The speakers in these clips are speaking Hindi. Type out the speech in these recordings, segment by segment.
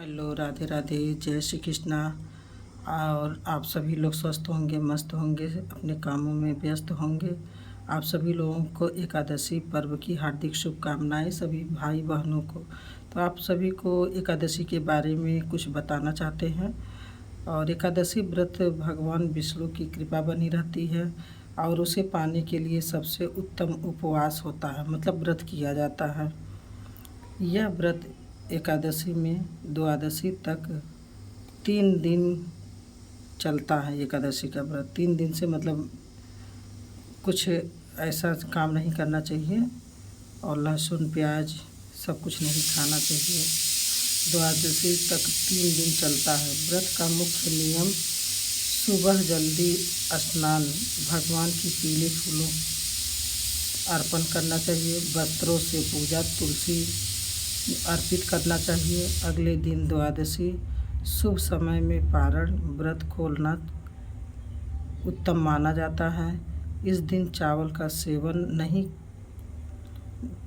हेलो, राधे राधे, जय श्री कृष्णा। और आप सभी लोग स्वस्थ होंगे, मस्त होंगे, अपने कामों में व्यस्त होंगे। आप सभी लोगों को एकादशी पर्व की हार्दिक शुभकामनाएं, सभी भाई बहनों को। तो आप सभी को एकादशी के बारे में कुछ बताना चाहते हैं। और एकादशी व्रत भगवान विष्णु की कृपा बनी रहती है और उसे पाने के लिए सबसे उत्तम उपवास होता है, मतलब व्रत किया जाता है। यह व्रत एकादशी में द्वादशी तक 3 दिन चलता है। एकादशी का व्रत 3 दिन से मतलब कुछ ऐसा काम नहीं करना चाहिए और लहसुन प्याज सब कुछ नहीं खाना चाहिए। द्वादशी तक 3 दिन चलता है। व्रत का मुख्य नियम सुबह जल्दी स्नान, भगवान की पीले फूलों अर्पण करना चाहिए, वस्त्रों से पूजा, तुलसी अर्पित करना चाहिए। अगले दिन द्वादशी शुभ समय में पारण व्रत खोलना उत्तम माना जाता है। इस दिन चावल का सेवन नहीं,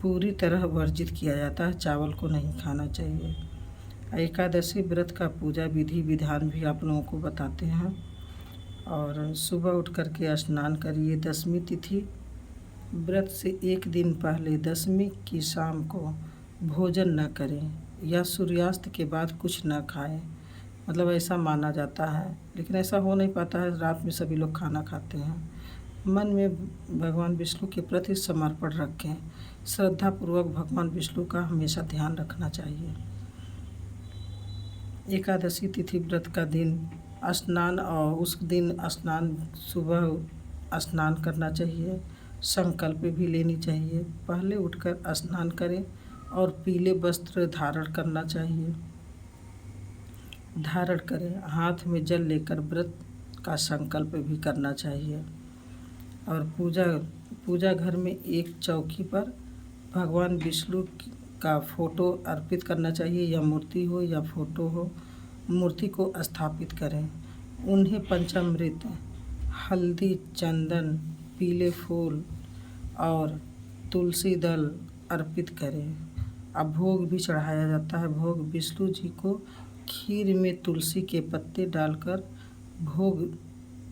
पूरी तरह वर्जित किया जाता है। चावल को नहीं खाना चाहिए। एकादशी व्रत का पूजा विधि विधान भी आप लोगों को बताते हैं। और सुबह उठ कर के स्नान करिए। दशमी तिथि व्रत से एक दिन पहले दशमी की शाम को भोजन न करें या सूर्यास्त के बाद कुछ न खाएं, मतलब ऐसा माना जाता है। लेकिन ऐसा हो नहीं पाता है, रात में सभी लोग खाना खाते हैं। मन में भगवान विष्णु के प्रति समर्पण रखें। श्रद्धापूर्वक भगवान विष्णु का हमेशा ध्यान रखना चाहिए। एकादशी तिथि व्रत का दिन स्नान, और उस दिन स्नान सुबह स्नान करना चाहिए। संकल्प भी लेनी चाहिए। पहले उठकर स्नान करें और पीले वस्त्र धारण करें। हाथ में जल लेकर व्रत का संकल्प भी करना चाहिए। और पूजा घर में एक चौकी पर भगवान विष्णु का फोटो अर्पित करना चाहिए, या मूर्ति हो या फोटो हो, मूर्ति को स्थापित करें। उन्हें पंचामृत, हल्दी, चंदन, पीले फूल और तुलसी दल अर्पित करें। अब भोग भी चढ़ाया जाता है। भोग विष्णु जी को खीर में तुलसी के पत्ते डालकर भोग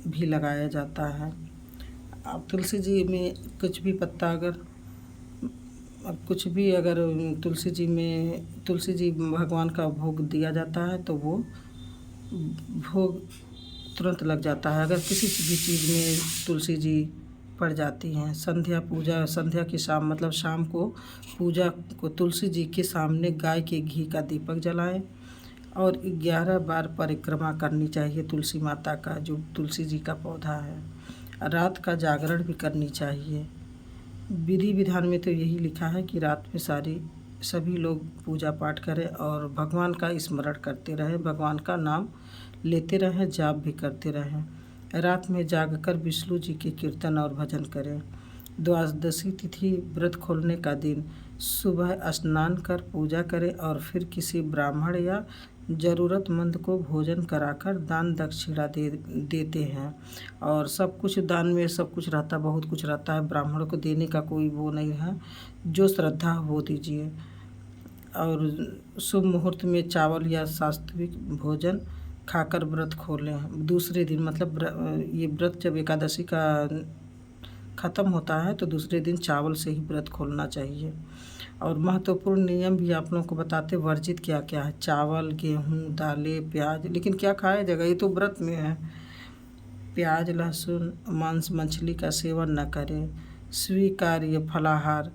भी लगाया जाता है। अब तुलसी जी में कुछ भी पत्ता अगर तुलसी जी भगवान का भोग दिया जाता है तो वो भोग तुरंत लग जाता है। अगर किसी भी चीज़ में तुलसी जी पड़ जाती हैं। संध्या की शाम, मतलब शाम को पूजा को तुलसी जी के सामने गाय के घी का दीपक जलाएं और 11 बार परिक्रमा करनी चाहिए तुलसी माता का, जो तुलसी जी का पौधा है। रात का जागरण भी करनी चाहिए। विधि विधान में तो यही लिखा है कि रात में सभी लोग पूजा पाठ करें और भगवान का स्मरण करते रहें, भगवान का नाम लेते रहें, जाप भी करते रहें। रात में जागकर विष्णु जी के कीर्तन और भजन करें। द्वादशी तिथि व्रत खोलने का दिन सुबह स्नान कर पूजा करें और फिर किसी ब्राह्मण या ज़रूरतमंद को भोजन कराकर दान दक्षिणा देते हैं। और सब कुछ दान में सब कुछ रहता, बहुत कुछ रहता है। ब्राह्मण को देने का कोई वो नहीं है, जो श्रद्धा वो दीजिए। और शुभ मुहूर्त में चावल या सात्विक भोजन खाकर व्रत खोलें। दूसरे दिन, मतलब ये व्रत जब एकादशी का ख़त्म होता है तो दूसरे दिन चावल से ही व्रत खोलना चाहिए। और महत्वपूर्ण नियम भी आप लोगों को बताते, वर्जित क्या क्या है। चावल, गेहूँ, दालें, प्याज, लेकिन क्या खाया जाएगा, ये तो व्रत में है। प्याज, लहसुन, मांस, मछली का सेवन न करें। स्वीकार्य फलाहार,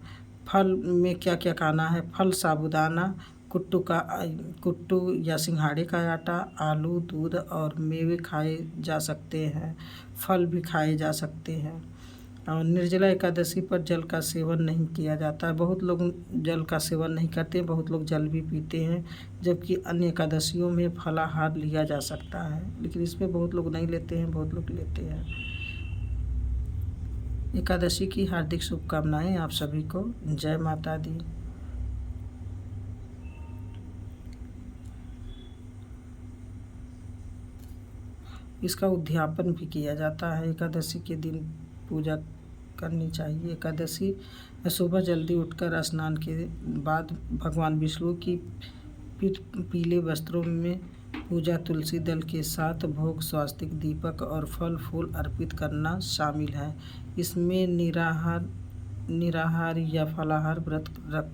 फल में क्या क्या खाना है। फल, साबूदाना, कुट्टू या सिंघाड़े का आटा, आलू, दूध और मेवे खाए जा सकते हैं। फल भी खाए जा सकते हैं। और निर्जला एकादशी पर जल का सेवन नहीं किया जाता है। बहुत लोग जल का सेवन नहीं करते, बहुत लोग जल भी पीते हैं, जबकि अन्य एकादशियों में फलाहार लिया जा सकता है, लेकिन इसमें बहुत लोग नहीं लेते हैं, बहुत लोग लेते हैं। एकादशी की हार्दिक शुभकामनाएं आप सभी को। जय माता दी। इसका उद्यापन भी किया जाता है। एकादशी के दिन पूजा करनी चाहिए। एकादशी सुबह जल्दी उठकर स्नान के बाद भगवान विष्णु की पीले वस्त्रों में पूजा, तुलसी दल के साथ भोग, स्वास्तिक, दीपक और फल फूल अर्पित करना शामिल है। इसमें निराहार या फलाहार व्रत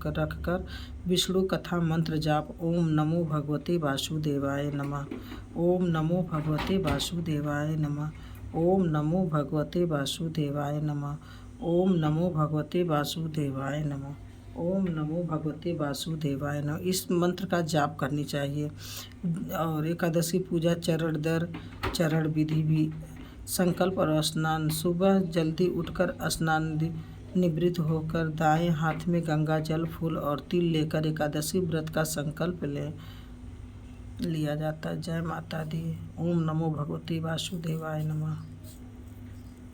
रखकर विष्णु कथा मंत्र जाप ओम नमो भगवते वासुदेवाय नमः, ओम नमो भगवते वासुदेवाय नमः, ओम नमो भगवते वासुदेवाय नमः, ओम नमो भगवते वासुदेवाय नमः, ओम नमो भगवते वासुदेवाय नमः, इस मंत्र का जाप करनी चाहिए। और एकादशी पूजा चरण दर चरण विधि भी संकल्प और स्नान। सुबह जल्दी उठकर स्नान निवृत्त होकर दाएं हाथ में गंगा जल, फूल और तिल लेकर एकादशी व्रत का संकल्प लिया जाता है। जय माता दी। ओम नमो भगवते वासुदेवाय नमः।